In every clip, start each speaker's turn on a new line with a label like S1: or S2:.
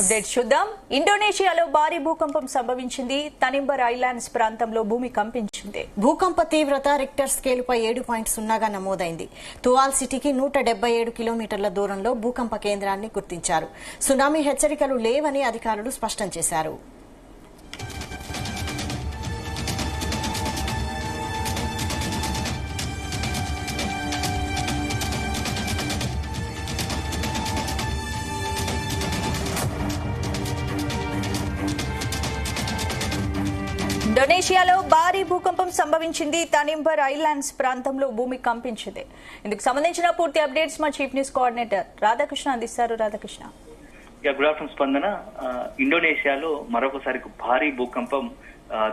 S1: Update చూద్దాం. ఇండోనేషియాలో భారీ భూకంపం సంభవించింది. తనింబర్ ఐలాండ్స్ ప్రాంతంలో భూమి కంపించింది.
S2: భూకంప తీవ్రత రిక్టర్ స్కేలుపై 7.0గా నమోదైంది. తువాల్ సిటీకి 177 కిలోమీటర్ల దూరంలో భూకంప కేంద్రాన్ని గుర్తించారు. సునామీ హెచ్చరికలు లేవని అధికారులు స్పష్టం చేశారు.
S1: ఇండోనేషియాలో భారీ భూకంపం సంభవించింది. తనింబర్ ఐలాండ్స్ ప్రాంతంలో భూమి కంపించింది. ఇందుకు సంబంధించిన పూర్తి అప్డేట్స్ మా చీఫ్ న్యూస్ కోఆర్డినేటర్ రాధాకృష్ణ అందిస్తారు. రాధాకృష్ణ.
S3: గుడ్ ఆఫ్టర్నూన్ స్పందన. ఇండోనేషియాలో మరొకసారి భారీ భూకంపం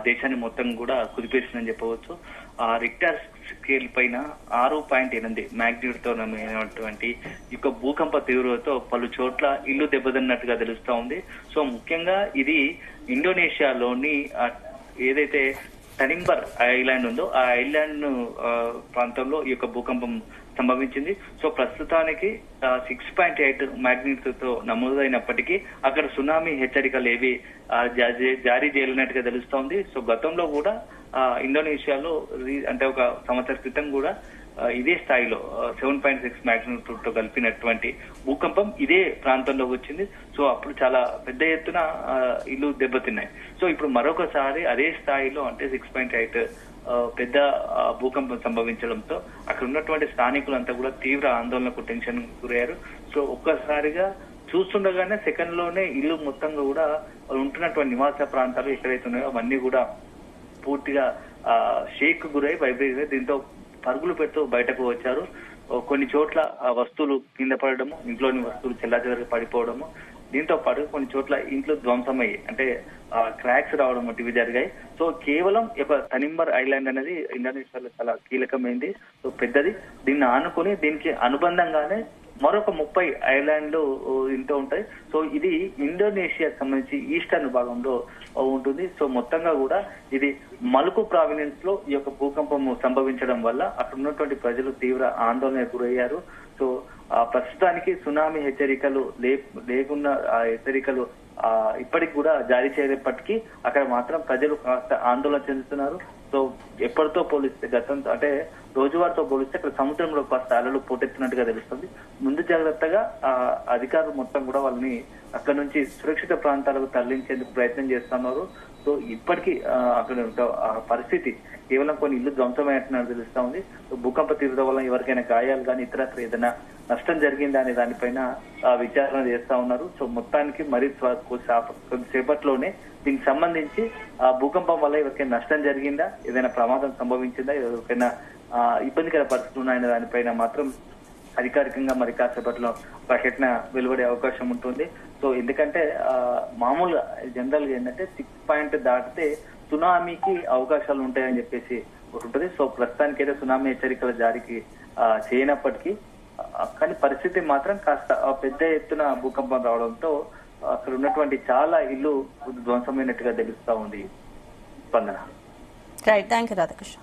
S3: దేశాన్ని మొత్తం కూడా కుదిపేసిందని చెప్పవచ్చు. రిక్టర్ స్కేల్ పైన 6.8 మ్యాగ్నిట్యూడ్ తో నమోదైనటువంటి ఈ భూకంప తీవ్రతతో పలు చోట్ల ఇల్లు దెబ్బతిన్నట్టుగా తెలుస్తా ఉంది. సో ముఖ్యంగా ఇది ఇండోనేషియాలోని ఏదైతే తనింబర్ ఐలాండ్ ఉందో ఆ ఐలాండ్ ప్రాంతంలో ఈ భూకంపం సంభవించింది. సో ప్రస్తుతానికి 6.8 మ్యాగ్నిట్యూడ్ తో నమోదైనప్పటికీ అక్కడ సునామీ హెచ్చరికలు ఏవి జారీ చేయలేనట్టుగా తెలుస్తోంది. సో గతంలో కూడా ఇండోనేషియాలో అంటే ఒక సంవత్సర క్రితం కూడా ఇదే స్థాయిలో 7.6 మ్యాగ్నిట్యూడ్ తో కలిపినటువంటి భూకంపం ఇదే ప్రాంతంలో వచ్చింది. సో అప్పుడు చాలా పెద్ద ఎత్తున ఇల్లు దెబ్బతిన్నాయి. సో ఇప్పుడు మరొకసారి అదే స్థాయిలో అంటే 6.8 పెద్ద భూకంపం సంభవించడంతో అక్కడ ఉన్నటువంటి స్థానికులంతా కూడా తీవ్ర ఆందోళనకు టెన్షన్ గురయ్యారు. సో ఒక్కసారిగా చూస్తుండగానే సెకండ్ లోనే ఇల్లు మొత్తంగా కూడా ఉంటున్నటువంటి నివాస ప్రాంతాలు ఎక్కడైతే ఉన్నాయో అవన్నీ కూడా పూర్తిగా షేక్ గురై వైబ్రేట్. దీంతో పరుగులు పెడుతూ బయటకు వచ్చారు. కొన్ని చోట్ల వస్తువులు కింద పడడము, ఇంట్లోని వస్తువులు చెల్లాచెదరగా పడిపోవడము, దీంతో పాటు కొన్ని చోట్ల ఇంట్లో ధ్వంసమయ్యి అంటే క్రాక్స్ రావడం వంటివి జరిగాయి. సో కేవలం తనింబర్ ఐలాండ్ అనేది ఇండోనేషియాలో చాలా కీలకమైంది. సో పెద్దది. దీన్ని ఆనుకుని దీనికి అనుబంధంగానే మరొక 30 ఐలాండ్లు ఇంటూ ఉంటాయి. సో ఇది ఇండోనేషియాకి సంబంధించి ఈస్టర్న్ భాగంలో ఉంటుంది. సో మొత్తంగా కూడా ఇది మలుకు ప్రావినెన్స్ లో ఈ భూకంపం సంభవించడం వల్ల అక్కడ ఉన్నటువంటి ప్రజలు తీవ్ర ఆందోళనకు గురయ్యారు. సో ప్రస్తుతానికి సునామీ హెచ్చరికలు లేకున్న హెచ్చరికలు ఇప్పటికి కూడా జారీ చేయలేప్పటికీ అక్కడ మాత్రం ప్రజలు కాస్త ఆందోళన చెందుతున్నారు. సో ఎప్పటితో పోలిస్తే గతంతో అంటే రోజువారితో పోలిస్తే అక్కడ సముద్రంలో కాస్త అలలు పోటెత్తినట్టుగా తెలుస్తుంది. ముందు జాగ్రత్తగా అధికారులు మొత్తం కూడా వాళ్ళని అక్కడ నుంచి సురక్షిత ప్రాంతాలకు తరలించేందుకు ప్రయత్నం చేస్తున్నారు. సో ఇప్పటికీ అక్కడ పరిస్థితి కేవలం కొన్ని ఇల్లు ధ్వంసమైనట్టు తెలుస్తా ఉంది. భూకంప తీవ్రత వల్ల ఎవరికైనా గాయాలు కానీ ఇతరత్ర ఏదైనా నష్టం జరిగిందా అనే దానిపైన విచారణ చేస్తా ఉన్నారు. సో మొత్తానికి మరి కొద్దిసేపట్లోనే దీనికి సంబంధించి ఆ భూకంపం వల్ల ఎవరికైనా నష్టం జరిగిందా, ఏదైనా ప్రమాదం సంభవించిందా, ఎవరికైనా ఇబ్బందికర పరిస్థితులు ఉన్నాయనే దానిపైన మాత్రం అధికారికంగా మరి కాసేపట్లో ప్రకటన వెలువడే అవకాశం ఉంటుంది. సో ఎందుకంటే మామూలుగా జనరల్ గా ఏంటంటే 6 దాటితే సునామీకి అవకాశాలు ఉంటాయని చెప్పేసి ఉంటుంది. సో ప్రస్తుతానికి అయితే సునామీ హెచ్చరికల జారీకి చేయనప్పటికీ కానీ పరిస్థితి మాత్రం కాస్త పెద్ద ఎత్తున భూకంపం రావడంతో అక్కడ ఉన్నటువంటి చాలా ఇల్లు ధ్వంసమైనట్టుగా తెలుస్తా ఉంది. స్పందన.
S1: Right, thank you Radhakrishna.